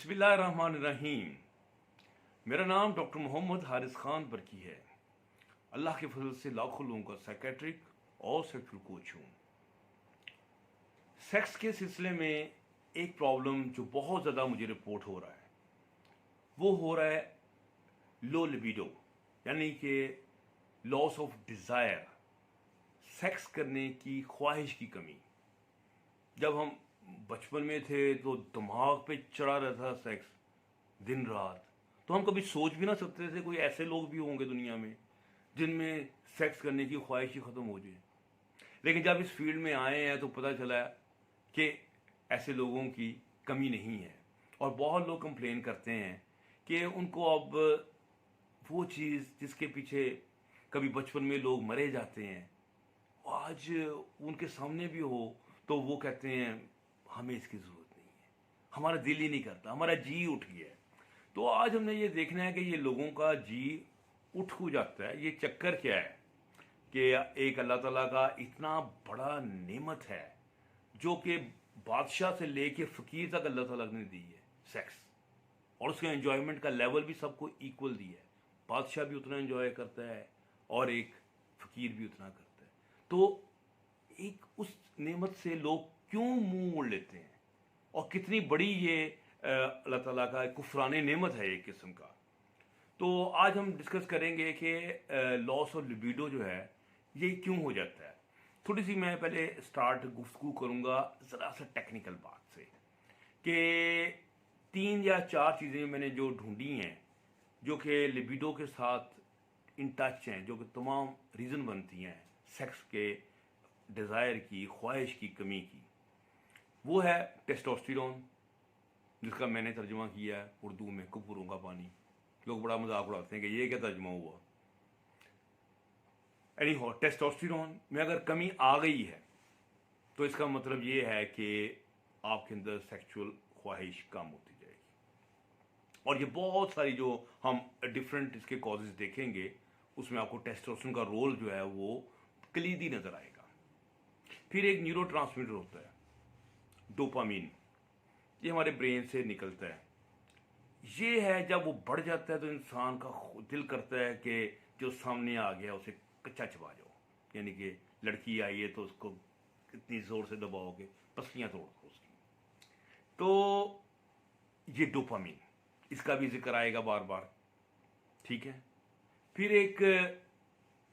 बिस्मिल्लाहिर्रहमानिर्रहीम। मेरा नाम डॉक्टर मोहम्मद हारिस खान बरकी है। अल्लाह के फजल से लाखों लोगों का साइकेट्रिक और सेक्सुअल कोच हूँ। सेक्स के सिलसिले में एक प्रॉब्लम जो बहुत ज़्यादा मुझे रिपोर्ट हो रहा है वो हो रहा है लो लिबिडो, यानी कि लॉस ऑफ डिज़ायर, सेक्स करने की ख्वाहिश की कमी। जब हम बचपन में थे तो दिमाग पे चढ़ा रहता था सेक्स दिन रात, तो हम कभी सोच भी ना सकते थे कोई ऐसे लोग भी होंगे दुनिया में जिनमें सेक्स करने की ख्वाहिश ही ख़त्म हो जाए। लेकिन जब इस फील्ड में आए हैं तो पता चला कि ऐसे लोगों की कमी नहीं है। और बहुत लोग कंप्लेन करते हैं कि उनको अब वो चीज़ जिसके पीछे कभी बचपन में लोग मरे जाते हैं आज उनके सामने भी हो तो वो कहते हैं हमें इसकी ज़रूरत नहीं है, हमारा दिल ही नहीं करता, हमारा जी उठ गया है। तो आज हमने ये देखना है कि ये लोगों का जी उठ क्यों जाता है, ये चक्कर क्या है कि एक अल्लाह ताला का इतना बड़ा नेमत है जो कि बादशाह से लेके फ़कीर तक अल्लाह ताला ने दी है सेक्स, और उसके एंजॉयमेंट का लेवल भी सबको इक्वल दिया है। बादशाह भी उतना एंजॉय करता है और एक फ़कीर भी उतना करता है। तो एक उस नेमत से लोग क्यों मुंह मोड़ लेते हैं और कितनी बड़ी ये अल्लाह ताला का कुफराने नेमत है एक किस्म का। तो आज हम डिस्कस करेंगे कि लॉस ऑफ लिबिडो जो है ये क्यों हो जाता है। थोड़ी सी मैं पहले स्टार्ट गुफ्तगू करूँगा ज़रा सा टेक्निकल बात से कि 3 या 4 चीज़ें मैंने जो ढूंढी हैं जो कि लिबिडो के साथ इन टच हैं, जो कि तमाम रीज़न बनती हैं सेक्स के डिज़ायर की, ख्वाहिश की कमी की। वो है टेस्टोस्टेरोन, जिसका मैंने तर्जुमा किया है उर्दू में कुफुरों का पानी। लोग बड़ा मजाक उड़ाते हैं कि ये क्या तर्जुमा हुआ। एनी हो, टेस्टोस्टेरोन में अगर कमी आ गई है तो इसका मतलब ये है कि आपके अंदर सेक्सुअल ख्वाहिश कम होती जाएगी। और ये बहुत सारी जो हम डिफरेंट इसके कॉजेज देखेंगे उसमें आपको टेस्टोस्टेरोन का रोल जो है वो कलीदी नजर आएगा। फिर एक न्यूरोट्रांसमीटर होता है डोपामीन, ये हमारे ब्रेन से निकलता है। ये है जब वो बढ़ जाता है तो इंसान का दिल करता है कि जो सामने आ गया उसे कच्चा चबा जाओ, यानी कि लड़की आई है तो उसको इतनी ज़ोर से दबाओगे पसलियाँ तोड़ दो उसकी। तो ये डोपामीन, इसका भी जिक्र आएगा बार बार, ठीक है। फिर एक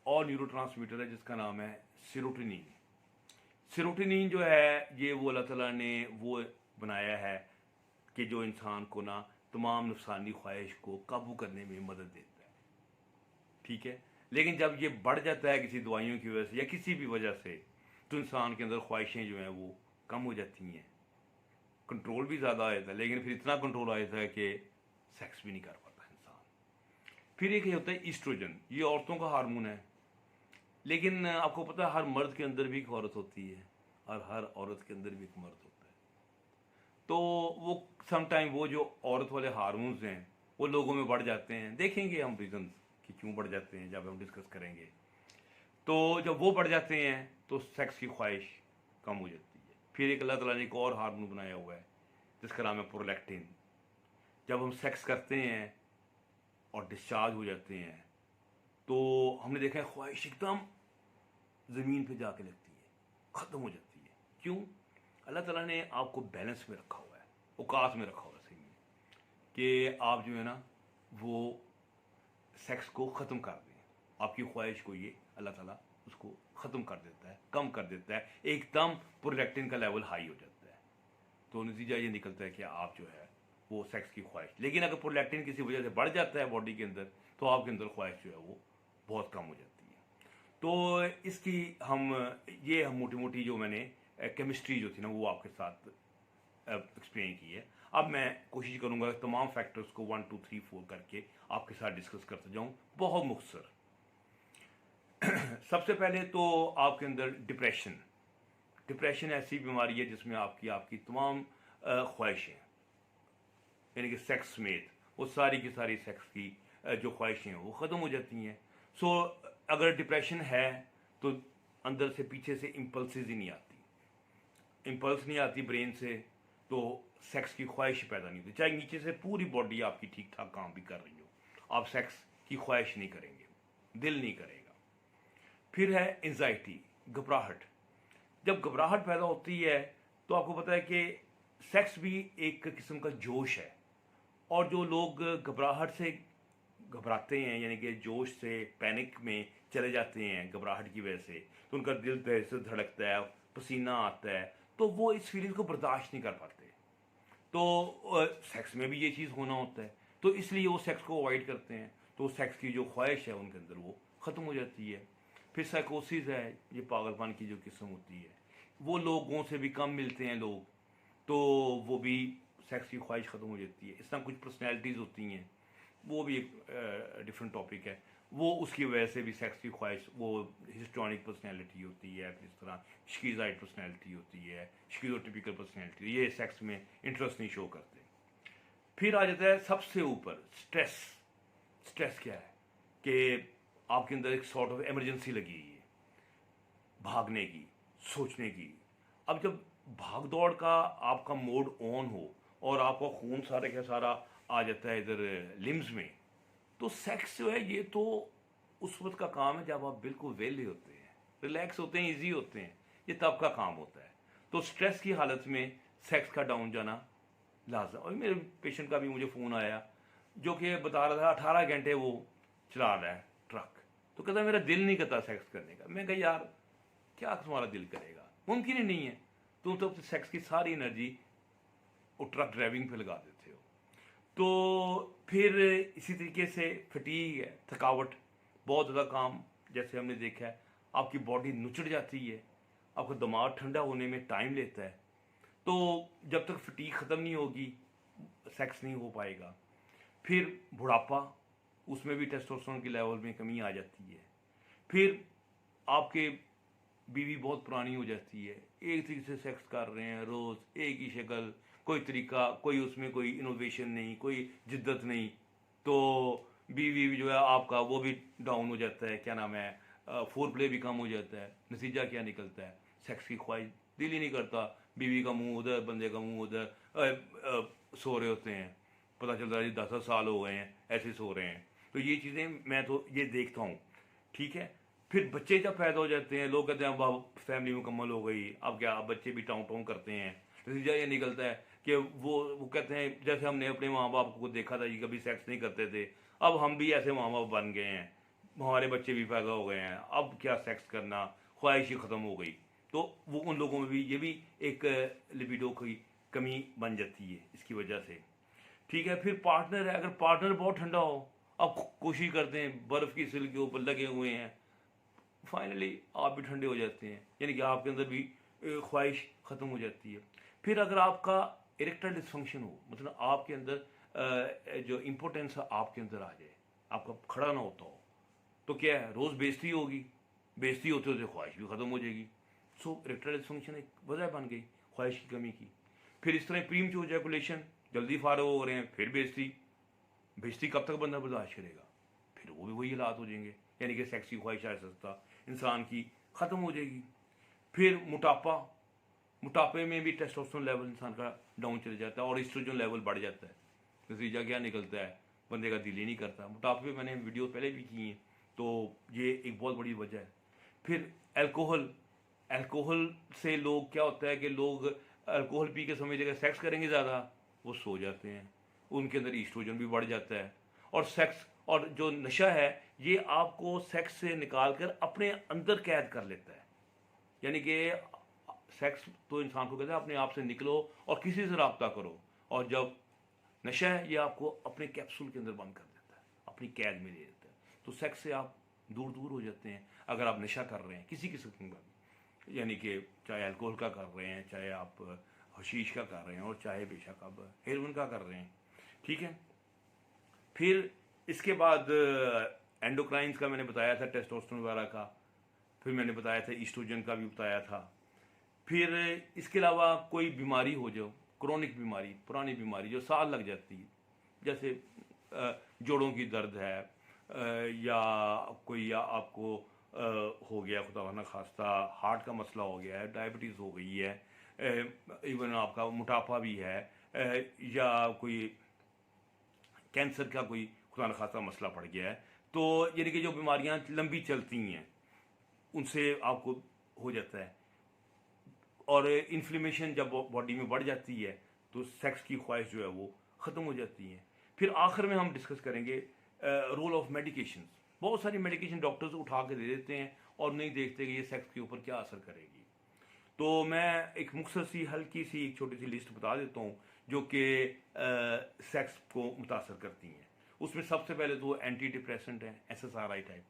और न्यूरोट्रांसमीटर है जिसका नाम है सेरोटोनिन। सेरोटोनिन जो है ये वो अल्लाह ताला ने वो बनाया है कि जो इंसान को ना तमाम नुकसानी ख्वाहिश को काबू करने में मदद देता है, ठीक है। लेकिन जब ये बढ़ जाता है किसी दवाइयों की वजह से या किसी भी वजह से तो इंसान के अंदर ख्वाहिशें जो हैं वो कम हो जाती हैं, कंट्रोल भी ज़्यादा आ जाता है, लेकिन फिर इतना कंट्रोल आ जाता है कि सेक्स भी नहीं कर पाता इंसान। फिर एक ये होता है ईस्ट्रोजन, ये औरतों का हार्मोन है, लेकिन आपको पता है हर मर्द के अंदर भी एक औरत होती है और हर औरत के अंदर भी एक मर्द होता है। तो वो समटाइम वो जो औरत वाले हार्मोन्स हैं वो लोगों में बढ़ जाते हैं। देखेंगे हम रीजन कि क्यों बढ़ जाते हैं जब हम डिस्कस करेंगे। तो जब वो बढ़ जाते हैं तो सेक्स की ख्वाहिश कम हो जाती है। फिर एक अल्लाह ताला ने एक और हार्मोन बनाया हुआ है जिसका नाम है प्रोलैक्टिन। जब हम सेक्स करते हैं और डिस्चार्ज हो जाते हैं तो हमने देखा है ख्वाहिश एकदम ज़मीन पे जाके लगती है, ख़त्म हो जाती है। क्यों? अल्लाह ताला ने आपको बैलेंस में रखा हुआ है, औकात में रखा हुआ है सही में, कि आप जो है ना वो सेक्स को ख़त्म कर दें। आपकी ख्वाहिश को ये अल्लाह ताला उसको ख़त्म कर देता है, कम कर देता है, एकदम प्रोलैक्टिन का लेवल हाई हो जाता है। तो नतीजा ये निकलता है कि आप जो है वो सेक्स की ख्वाहिश, लेकिन अगर प्रोलैक्टिन किसी वजह से बढ़ जाता है बॉडी के अंदर तो आपके अंदर ख्वाहिश जो है वो बहुत कम हो जाती है। तो इसकी हम मोटी मोटी जो मैंने केमिस्ट्री जो थी ना वो आपके साथ एक्सप्लेन की है। अब मैं कोशिश करूंगा तमाम फैक्टर्स को 1 2 3 4 करके आपके साथ डिस्कस करते जाऊं बहुत मुख्तसर। सबसे पहले तो आपके अंदर डिप्रेशन। डिप्रेशन ऐसी बीमारी है जिसमें आपकी आपकी तमाम ख्वाहिशें, यानी कि सेक्स समेत वो सारी की सारी सेक्स की जो ख्वाहिशें हैं वो ख़त्म हो जाती हैं। सो अगर डिप्रेशन है तो अंदर से पीछे से इम्पल्सेस ही नहीं आती, इम्पल्स नहीं आती ब्रेन से, तो सेक्स की ख्वाहिश पैदा नहीं होती, चाहे नीचे से पूरी बॉडी आपकी ठीक ठाक काम भी कर रही हो, आप सेक्स की ख्वाहिश नहीं करेंगे, दिल नहीं करेगा। फिर है एंजाइटी, घबराहट। जब घबराहट पैदा होती है तो आपको पता है कि सेक्स भी एक किस्म का जोश है, और जो लोग घबराहट से घबराते हैं, यानी कि जोश से पैनिक में चले जाते हैं घबराहट की वजह से, तो उनका दिल तेज से धड़कता है, पसीना आता है, तो वो इस फीलिंग को बर्दाश्त नहीं कर पाते। तो सेक्स में भी ये चीज़ होना होता है, तो इसलिए वो सेक्स को अवॉइड करते हैं, तो सेक्स की जो ख्वाहिश है उनके अंदर वो ख़त्म हो जाती है। फिर साइकोसिस है, ये पागलपन की जो किस्म होती है, वो लोगों से भी कम मिलते हैं लोग, तो वो भी सेक्स की ख्वाहिश ख़त्म हो जाती है। इस तरह कुछ पर्सनैलिटीज़ होती हैं, वो भी एक डिफरेंट टॉपिक है, वो उसकी वजह से भी सेक्स की ख्वाहिश, वो हिस्ट्रॉनिक पर्सनैलिटी होती है, फिर इस तरह शिकीज़ाइड पर्सनैलिटी होती है, शिकीज़ोटिपिकल पर्सनैलिटी, ये सेक्स में इंटरेस्ट नहीं शो करते। फिर आ जाता है सबसे ऊपर स्ट्रेस। स्ट्रेस क्या है कि आपके अंदर एक सॉर्ट ऑफ इमरजेंसी लगी है भागने की, सोचने की। अब जब भाग दौड़ का आपका मोड ऑन हो और आपका खून सारे का सारा आ जाता है इधर लिम्स में, तो सेक्स जो है ये तो उस वक्त का काम है जब आप बिल्कुल वेले होते हैं, रिलैक्स होते हैं, इजी होते हैं, ये तब का काम होता है। तो स्ट्रेस की हालत में सेक्स का डाउन जाना लाजम। और मेरे पेशेंट का भी मुझे फ़ोन आया जो कि बता रहा था 18 घंटे वो चला रहा है ट्रक, तो कहता मेरा दिल नहीं करता सेक्स करने का। मैं कहा यार क्या तुम्हारा दिल करेगा, मुमकिन ही नहीं है, तुम तो सेक्स की सारी एनर्जी वो ट्रक ड्राइविंग पे लगा देते हो। तो फिर इसी तरीके से फटीग है, थकावट, बहुत ज़्यादा काम जैसे हमने देखा है, आपकी बॉडी नुचड़ जाती है, आपका दिमाग ठंडा होने में टाइम लेता है, तो जब तक फटीग ख़त्म नहीं होगी सेक्स नहीं हो पाएगा। फिर बुढ़ापा, उसमें भी टेस्टोस्टेरोन की लेवल में कमी आ जाती है। फिर आपके बीवी बहुत पुरानी हो जाती है, एक तरीके से सेक्स कर रहे हैं रोज़, एक ही शक्ल, कोई तरीका, कोई उसमें कोई इनोवेशन नहीं, कोई जिद्दत नहीं, तो बीवी भी जो है आपका वो भी डाउन हो जाता है, क्या नाम है, फोर प्ले भी कम हो जाता है। नतीजा क्या निकलता है, सेक्स की ख्वाहिश, दिल ही नहीं करता, बीवी का मुंह उधर, बंदे का मुंह उधर, सो रहे होते हैं, पता चल रहा है 10 साल हो गए हैं ऐसे सो रहे हैं। तो ये चीज़ें मैं तो ये देखता हूँ, ठीक है। फिर बच्चे जब पैदा हो जाते हैं, लोग कहते हैं अब फैमिली मुकम्मल हो गई, अब क्या, अब बच्चे भी टाउन टाउन करते हैं। नतीजा ये निकलता है कि वो कहते हैं जैसे हमने अपने माँ बाप को देखा था कि कभी सेक्स नहीं करते थे, अब हम भी ऐसे माँ बाप बन गए हैं, हमारे बच्चे भी पैदा हो गए हैं, अब क्या सेक्स करना, ख्वाहिश ही ख़त्म हो गई। तो वो उन लोगों में भी ये भी एक लिबिडो की कमी बन जाती है इसकी वजह से, ठीक है। फिर पार्टनर है, अगर पार्टनर बहुत ठंडा हो, अब कोशिश करते हैं, बर्फ़ की सिल के ऊपर लगे हुए हैं, फाइनली आप भी ठंडे हो जाते हैं, यानी कि आपके अंदर भी ख्वाहिश ख़त्म हो जाती है। फिर अगर आपका इरेक्टाइल डिसफंक्शन हो, मतलब आपके अंदर जो इम्पोर्टेंस है आपके अंदर आ जाए, आपका खड़ा ना होता हो, तो क्या है, रोज़ बेइज्जती होगी, बेइज्जती होते होते ख्वाहिश भी ख़त्म हो जाएगी। सो इरेक्टाइल डिसफंक्शन एक वजह बन गई ख्वाहिश की कमी की। फिर इस तरह प्रीमच्योर इजैकुलेशन, जल्दी फारग हो रहे हैं, फिर बेइज्जती, बेइज्जती कब तक बंदा बर्दाश्त करेगा, फिर वो भी वही हालात हो जाएंगे, यानी कि सेक्स की ख्वाहिश आहिस्ता इंसान की ख़त्म हो जाएगी। फिर मोटापा, मोटापे में भी टेस्टोस्टेरोन लेवल इंसान का डाउन चले जाता है और एस्ट्रोजन लेवल बढ़ जाता है। नतीजा क्या निकलता है, बंदे का दिल ही नहीं करता। मोटापे पे मैंने वीडियो पहले भी की हैं, तो ये एक बहुत बड़ी वजह है। फिर अल्कोहल, अल्कोहल से लोग क्या होता है कि लोग अल्कोहल पी के समझ जगह सेक्स करेंगे ज़्यादा, वो सो जाते हैं, उनके अंदर ईस्ट्रोजन भी बढ़ जाता है। और सेक्स और जो नशा है ये आपको सेक्स से निकाल कर अपने अंदर कैद कर लेता है, यानी कि सेक्स तो इंसान को कहता है अपने आप से निकलो और किसी से रब्ता करो, और जब नशा है ये आपको अपने कैप्सूल के अंदर बंद कर देता है, अपनी कैद में ले देता है। तो सेक्स से आप दूर दूर हो जाते हैं अगर आप नशा कर रहे हैं किसी किस्म का भी, यानी कि चाहे अल्कोहल का कर रहे हैं, चाहे आप हशीश का कर रहे हैं, और चाहे बेशक आप हेरोइन का कर रहे हैं, ठीक है। फिर इसके बाद एंडोक्राइंस का मैंने बताया था, टेस्टोस्टेरोन वगैरह का, फिर मैंने बताया था ईस्ट्रोजन का भी बताया था। फिर इसके अलावा कोई बीमारी हो जो क्रोनिक बीमारी, पुरानी बीमारी जो साल लग जाती है, जैसे जोड़ों की दर्द है, या कोई या आपको हो गया खुदा न खास्ता हार्ट का मसला हो गया है, डायबिटीज़ हो गई है, इवन आपका मोटापा भी है, या कोई कैंसर का कोई खुदा न खासा मसला पड़ गया है, तो यानी कि जो बीमारियां लंबी चलती हैं उनसे आपको हो जाता है। और इन्फ्लेमेशन जब बॉडी में बढ़ जाती है तो सेक्स की ख्वाहिश जो है वो ख़त्म हो जाती है। फिर आखिर में हम डिस्कस करेंगे रोल ऑफ मेडिकेशन। बहुत सारी मेडिकेशन डॉक्टर्स उठा के दे देते हैं और नहीं देखते कि ये सेक्स के ऊपर क्या असर करेगी। तो मैं एक मुख्तसर सी हल्की सी एक छोटी सी लिस्ट बता देता हूँ जो कि सेक्स को मुतासर करती हैं। उसमें सबसे पहले तो एंटी डिप्रेसेंट हैं, SSRI टाइप।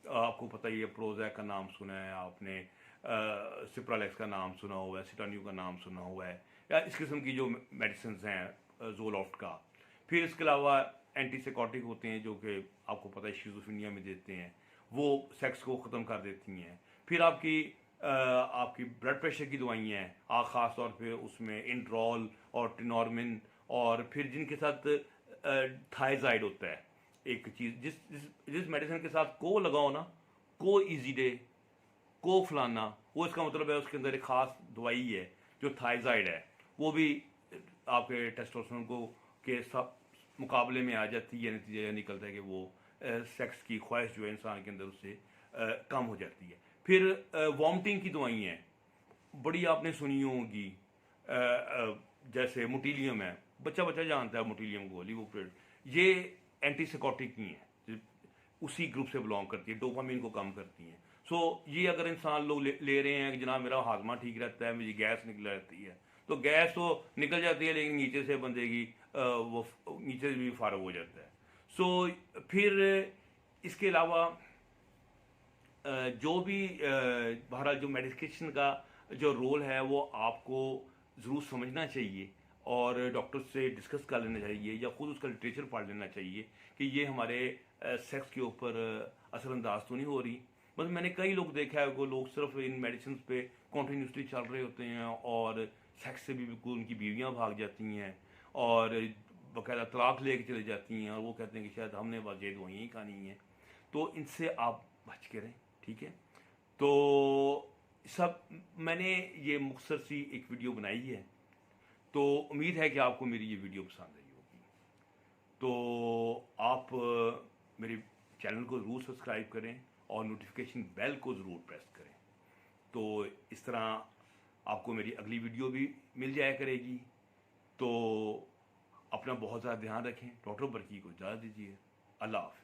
आपको पता ही है, प्रोजैक का नाम सुना है आपने, सिप्रालेक्स का नाम सुना हुआ है, सिटान्यू का नाम सुना हुआ है, या इस किस्म की जो मेडिसिन हैं, ज़ोलॉफ्ट का। फिर इसके अलावा एंटीसाइकोटिक होते हैं जो कि आपको पता है शिज़ोफ्रेनिया में देते हैं, वो सेक्स को ख़त्म कर देती हैं। फिर आपकी ब्लड प्रेशर की दवाइयाँ हैं, ख़ास तौर पे उसमें इंड्रॉल और टिनॉर्मिन, और फिर जिनके साथ थायजाइड होता है एक चीज़, जिस मेडिसिन के साथ को लगाओ ना, को इजी डे, को फलाना, वो इसका मतलब है उसके अंदर एक ख़ास दवाई है जो थायजाइड है, वो भी आपके टेस्टोस्टेरोन को के सब मुकाबले में आ जाती है। नतीजा यह निकलता है कि वो सेक्स की ख्वाहिश जो है इंसान के अंदर उससे कम हो जाती है। फिर वॉमिटिंग की दवाइयाँ हैं, बड़ी आपने सुनी होंगी, जैसे मोटिलियम है, बच्चा जानता है मोटिलियम गोली, वो फिर ये एंटीसाइकोटिक ही है, उसी ग्रुप से बिलोंग करती है, डोपामिन को कम करती हैं। सो ये अगर इंसान लोग ले रहे हैं कि जनाब मेरा हाजमा ठीक रहता है, मुझे गैस निकल रहती है, तो गैस तो निकल जाती है लेकिन नीचे से बंदे की वो नीचे से भी फारग हो जाता है। सो फिर इसके अलावा जो भी बहरहाल जो मेडिकेशन का जो रोल है वो आपको ज़रूर समझना चाहिए और डॉक्टर से डिस्कस कर लेना चाहिए या ख़ुद उसका लिटरेचर पढ़ लेना चाहिए कि ये हमारे सेक्स के ऊपर असरअंदाज तो नहीं हो रही। बस मैंने कई लोग देखा है वो लोग सिर्फ इन मेडिसिन पे कॉन्टीन्यूसली चल रहे होते हैं और सेक्स से भी बिल्कुल उनकी बीवियाँ भाग जाती हैं और बाकायदा तलाक लेके चले जाती हैं और वो कहते हैं कि शायद हमने बस ये दवाइयाँ ही खानी हैं। तो इनसे आप बच के रहें, ठीक है। तो सब मैंने ये मुख्तसर सी एक वीडियो बनाई है, तो उम्मीद है कि आपको मेरी ये वीडियो पसंद आई होगी। तो आप मेरे चैनल को ज़रूर सब्सक्राइब करें और नोटिफिकेशन बेल को ज़रूर प्रेस करें, तो इस तरह आपको मेरी अगली वीडियो भी मिल जाया करेगी। तो अपना बहुत ज़्यादा ध्यान रखें। डॉक्टर बरकी को इजाज़त दीजिए। अल्लाह हाफ़िज़।